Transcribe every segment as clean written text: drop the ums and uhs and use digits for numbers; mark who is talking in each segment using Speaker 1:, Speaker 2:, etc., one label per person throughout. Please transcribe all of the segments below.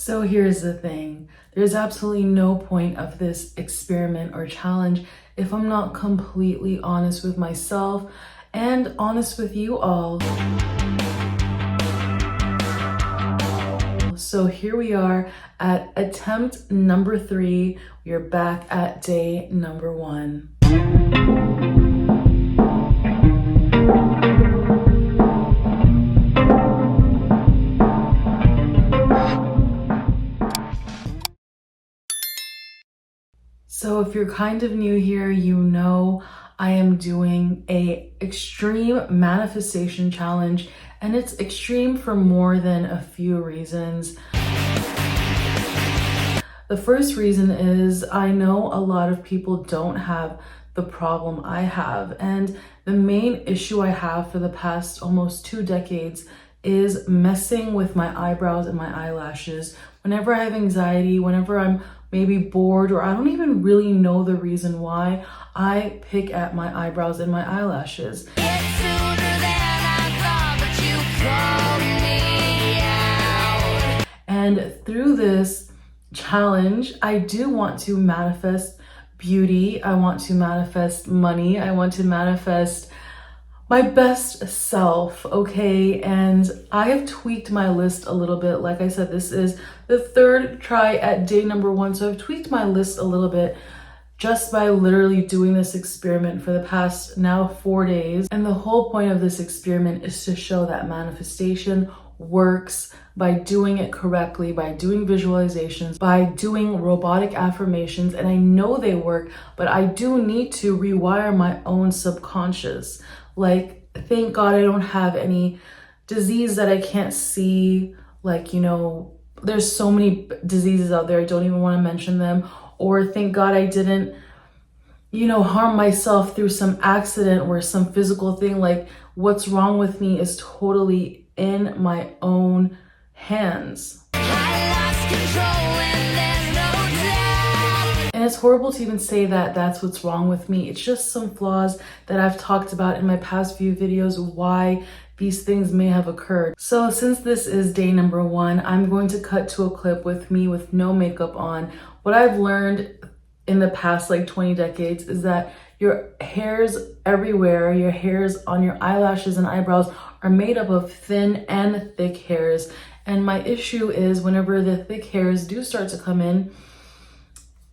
Speaker 1: So here's the thing. There's absolutely no point of this experiment or challenge if I'm not completely honest with myself and honest with you all. So here we are at attempt number 3. We are back at day number 1. So if you're kind of new here, you know I am doing a extreme manifestation challenge, and it's extreme for more than a few reasons. The first reason is I know a lot of people don't have the problem I have, and the main issue I have for the past almost 2 decades is messing with my eyebrows and my eyelashes. Whenever I have anxiety, whenever I'm maybe bored, or I don't even really know the reason why, I pick at my eyebrows and my eyelashes. And through this challenge, I do want to manifest beauty. I want to manifest money. I want to manifest my best self, okay? And I have tweaked my list a little bit. Like I said, this is the 3rd try at day number 1. So I've tweaked my list a little bit just by literally doing this experiment for the past now 4 days. And the whole point of this experiment is to show that manifestation works by doing it correctly, by doing visualizations, by doing robotic affirmations. And I know they work, but I do need to rewire my own subconscious. Like, thank God I don't have any disease that I can't see. Like, you know, there's so many diseases out there, I don't even want to mention them. Or thank God I didn't, you know, harm myself through some accident or some physical thing. Like, what's wrong with me is totally in my own hands. And it's horrible to even say that that's what's wrong with me. It's just some flaws that I've talked about in my past few videos, why these things may have occurred. So since this is day number 1, I'm going to cut to a clip with me with no makeup on. What I've learned in the past like 20 decades is that your hairs everywhere, your hairs on your eyelashes and eyebrows are made up of thin and thick hairs. And my issue is whenever the thick hairs do start to come in,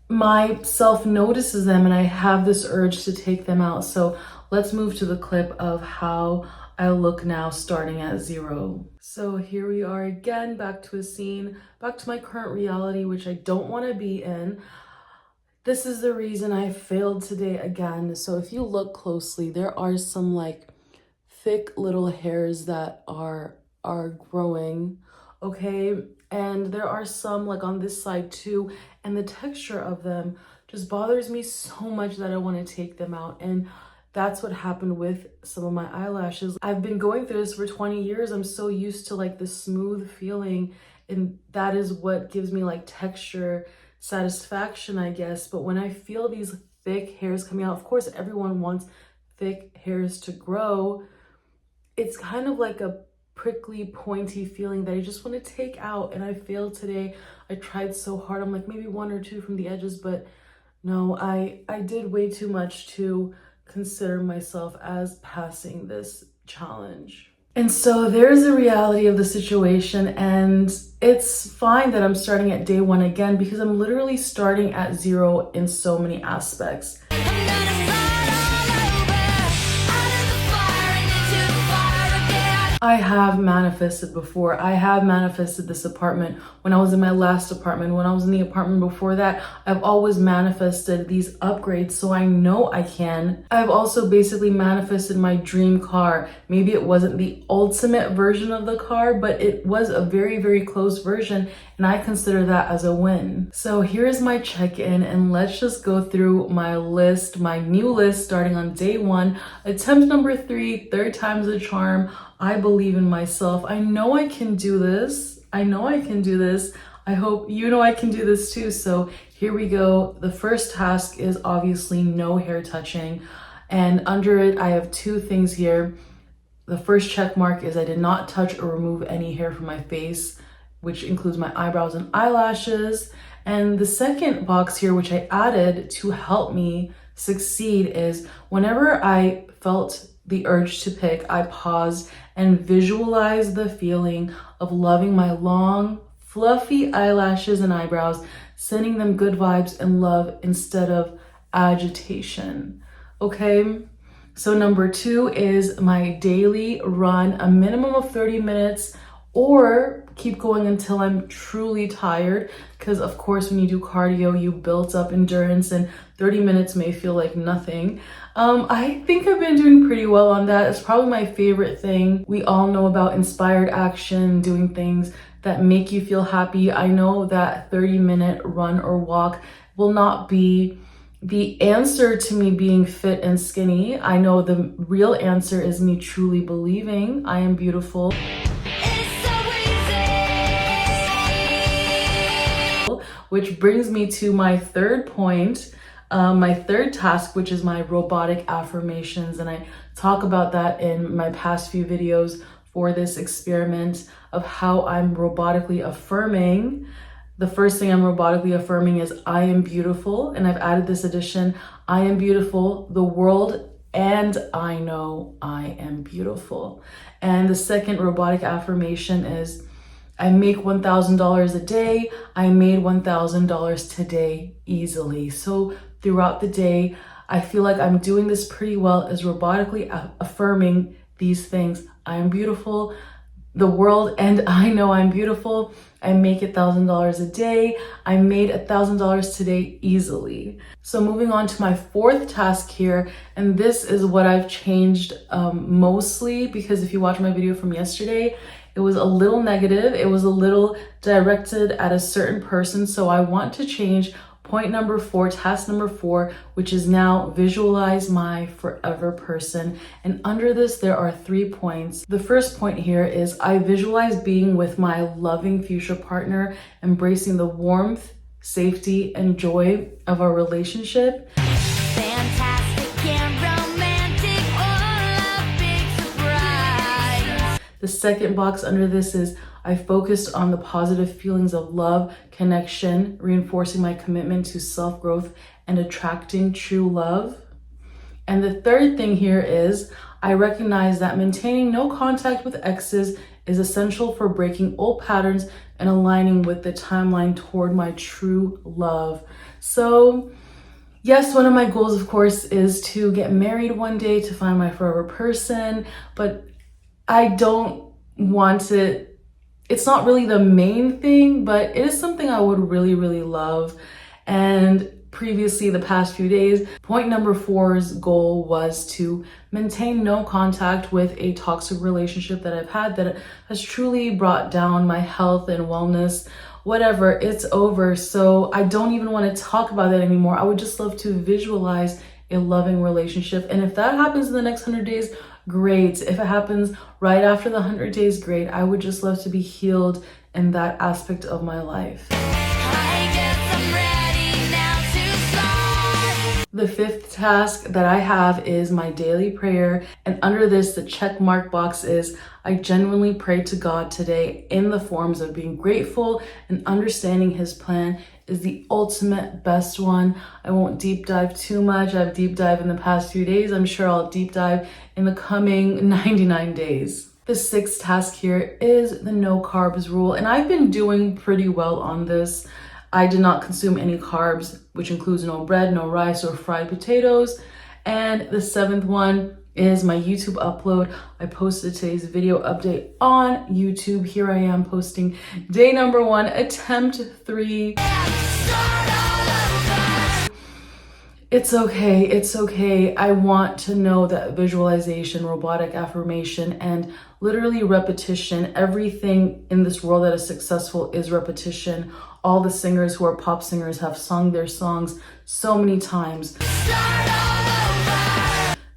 Speaker 1: my self notices them and I have this urge to take them out. So let's move to the clip of how I look now starting at 0. So here we are again, back to a scene, back to my current reality, which I don't want to be in. This is the reason I failed today again. So if you look closely, there are some like thick little hairs that are growing, okay? And there are some like on this side too, and the texture of them just bothers me so much that I want to take them out. And that's what happened with some of my eyelashes. I've been going through this for 20 years. I'm so used to like the smooth feeling, and that is what gives me like texture satisfaction, I guess. But when I feel these thick hairs coming out, of course everyone wants thick hairs to grow, it's kind of like a prickly, pointy feeling that I just want to take out. And I failed today. I tried so hard. I'm like maybe 1 or 2 from the edges, but no, I did way too much to consider myself as passing this challenge. And so there's the reality of the situation, and it's fine that I'm starting at day 1 again because I'm literally starting at 0 in so many aspects. I have manifested before. I have manifested this apartment when I was in my last apartment. When I was in the apartment before that, I've always manifested these upgrades, so I know I can. I've also basically manifested my dream car. Maybe it wasn't the ultimate version of the car, but it was a very, very close version, and I consider that as a win. So here's my check-in, and let's just go through my list, my new list starting on day 1, attempt number 3, 3rd time's the charm. I believe in myself. I know I can do this. I know I can do this. I hope you know I can do this too. So here we go. The first task is obviously no hair touching. And under it, I have 2 things here. The first check mark is I did not touch or remove any hair from my face. which includes my eyebrows and eyelashes. And the second box here, which I added to help me succeed, is whenever I felt the urge to pick, I paused and visualized the feeling of loving my long, fluffy eyelashes and eyebrows, sending them good vibes and love instead of agitation. Okay? So number 2 is my daily run, a minimum of 30 minutes, or keep going until I'm truly tired. Because of course, when you do cardio, you build up endurance and 30 minutes may feel like nothing. I think I've been doing pretty well on that. It's probably my favorite thing. We all know about inspired action, doing things that make you feel happy. I know that 30-minute run or walk will not be the answer to me being fit and skinny. I know the real answer is me truly believing I am beautiful. Which brings me to my third point, my third task, which is my robotic affirmations. And I talk about that in my past few videos for this experiment of how I'm robotically affirming. The first thing I'm robotically affirming is I am beautiful. And I've added this addition, I am beautiful, the world, and I know I am beautiful. And the second robotic affirmation is I make $1,000 a day. I made $1,000 today easily. So throughout the day, I feel like I'm doing this pretty well, as robotically affirming these things. I am beautiful, the world, and I know I'm beautiful. I make $1,000 a day. I made $1,000 today easily. So moving on to my fourth task here, and this is what I've changed mostly, because if you watch my video from yesterday, it was a little negative. It was a little directed at a certain person. So I want to change point number 4, task number 4, which is now visualize my forever person. And under this, there are 3 points. The first point here is I visualize being with my loving future partner, embracing the warmth, safety, and joy of our relationship. Fantastic and romantic, all a big surprise. The second box under this is I focused on the positive feelings of love, connection, reinforcing my commitment to self-growth and attracting true love. And the third thing here is I recognize that maintaining no contact with exes is essential for breaking old patterns and aligning with the timeline toward my true love. So yes, one of my goals, of course, is to get married one day, to find my forever person, but I don't want it. It's not really the main thing, but it is something I would really, really love. And previously, the past few days, point number 4's goal was to maintain no contact with a toxic relationship that I've had that has truly brought down my health and wellness. Whatever, it's over. So I don't even want to talk about that anymore. I would just love to visualize a loving relationship. And if that happens in the next 100 days, great. If it happens right after the 100 days, great. I would just love to be healed in that aspect of my life. I guess I'm ready now to start. The fifth task that I have is my daily prayer. And under this, the check mark box is I genuinely pray to God today in the forms of being grateful and understanding His plan is the ultimate best one. I won't deep dive too much. I've deep dived in the past few days. I'm sure I'll deep dive in the coming 99 days. The sixth task here is the no carbs rule. And I've been doing pretty well on this. I did not consume any carbs, which includes no bread, no rice, or fried potatoes. And the seventh one is my YouTube upload. I posted today's video update on YouTube. Here I am posting day number 1, attempt 3. It's okay, it's okay. I want to know that visualization, robotic affirmation, and literally repetition, everything in this world that is successful is repetition. All the singers who are pop singers have sung their songs so many times.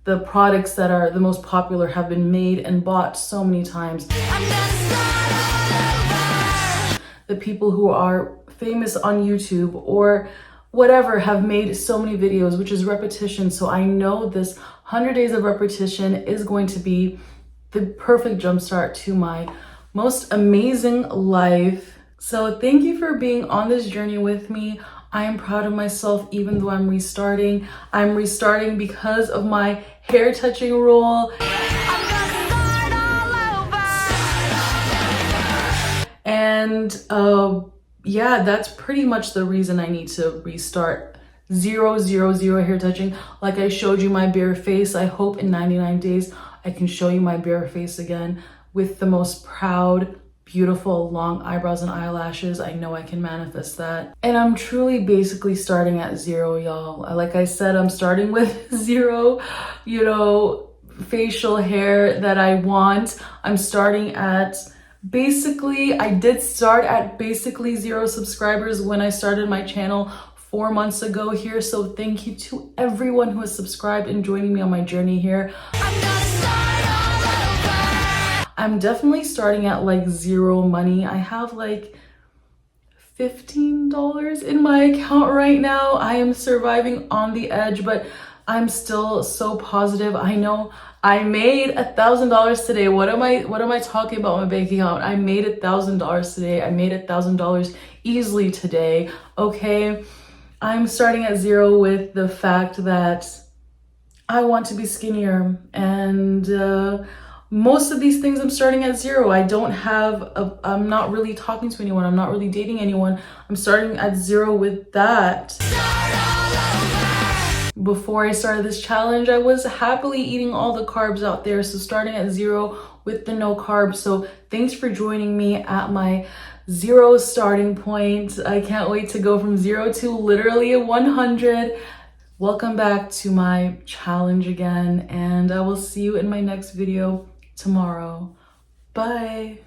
Speaker 1: The products that are the most popular have been made and bought so many times. The people who are famous on YouTube or whatever have made so many videos, which is repetition. So I know this 100 days of repetition is going to be the perfect jumpstart to my most amazing life. So thank you for being on this journey with me. I am proud of myself even though I'm restarting. I'm restarting because of my hair touching rule. And yeah, that's pretty much the reason I need to restart. 0, 0, 0 hair touching. Like I showed you my bare face. I hope in 99 days I can show you my bare face again with the most proud, beautiful, long eyebrows and eyelashes. I know I can manifest that. And I'm truly basically starting at 0, y'all. Like I said, I'm starting with 0, you know, facial hair that I want. I'm starting at basically, I did start at basically 0 subscribers when I started my channel 4 months ago here. So thank you to everyone who has subscribed and joining me on my journey here. I'm definitely starting at like 0 money. I have like $15 in my account right now. I am surviving on the edge, but I'm still so positive. I know I made $1,000 today. What am I talking about my bank account? I made $1,000 today. I made $1,000 easily today. Okay. I'm starting at 0 with the fact that I want to be skinnier, and most of these things I'm starting at 0. I'm not really talking to anyone. I'm not really dating anyone. I'm starting at 0 with that. Before I started this challenge, I was happily eating all the carbs out there. So starting at 0 with the no carbs. So thanks for joining me at my 0 starting point. I can't wait to go from 0 to literally 100. Welcome back to my challenge again, and I will see you in my next video tomorrow. Bye.